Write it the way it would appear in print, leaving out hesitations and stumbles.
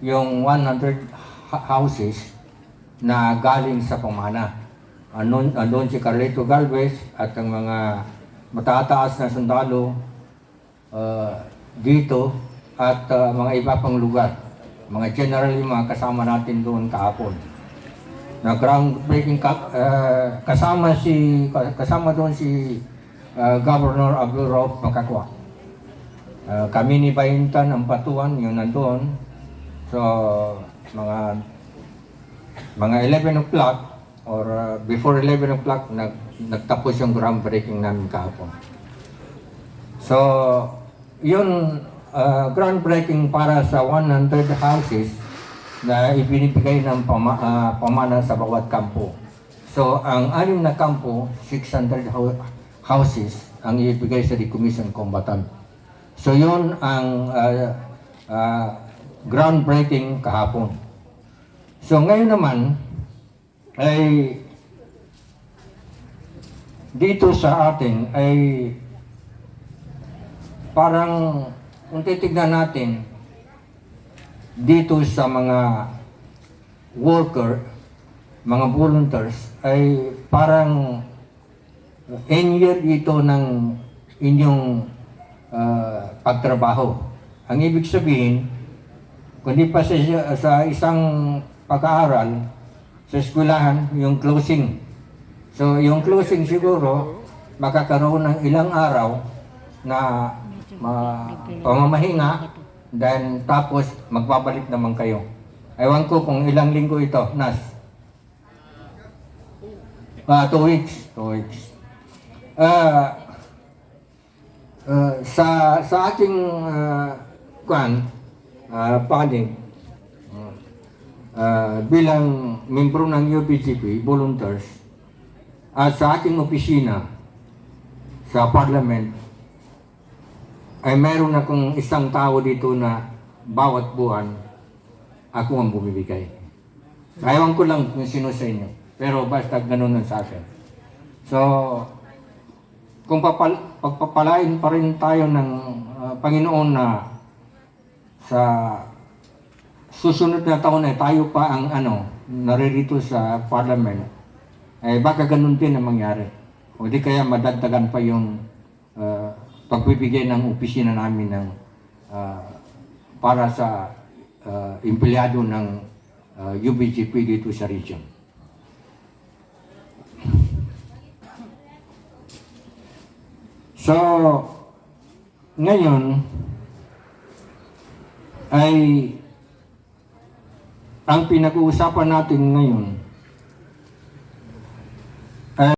yung 100 houses na galing sa pamana. Andun si Carlito Galvez at ang mga matataas na sundalo dito at mga iba pang lugar. Mga general yung mga kasama natin doon kahapon. Na groundbreaking kasama doon si Governor Abdul Rauf Makakwa. Kami ni Bayintan ang Patuan, yun nandoon. So mga 11 o'clock or before 11 o'clock nagtapos yung groundbreaking namin kahapon. So yun groundbreaking para sa 100 houses na ibinibigay ng pamana sa bawat kampo. So ang 6 na kampo, 600 houses ang ibigay sa decommissioned combatant. So yun ang groundbreaking kahapon. So ngayon naman ay dito sa atin ay parang kung titignan natin dito sa mga worker, mga volunteers ay parang end-year dito ng inyong pagtrabaho. Ang ibig sabihin, kundi pa sa isang pag-aaral, sa eskwelahan, yung closing. So, yung closing siguro, makakaroon ng ilang araw na pamamahinga, then tapos magbabalik naman kayo. Ewan ko kung ilang linggo ito, Nas? 2 weeks. 2 weeks. Sa ating panig, bilang membro ng UPGP, volunteers, at sa ating opisina sa parliament, ay meron akong isang tao dito na bawat buwan ako ang bumibigay. Ayawan ko lang kung sino sa inyo, pero basta ganun lang sa akin. So, kung pagpapalain pa rin tayo ng Panginoon na sa susunod na taon ay tayo pa ang naririto sa parliament, ay baka ganun din ang mangyari. O di kaya madagdagan pa yung pagbibigay ng opisina namin ng para sa empleyado ng UBGP dito sa region. So, ngayon ay ang pinag-uusapan natin ngayon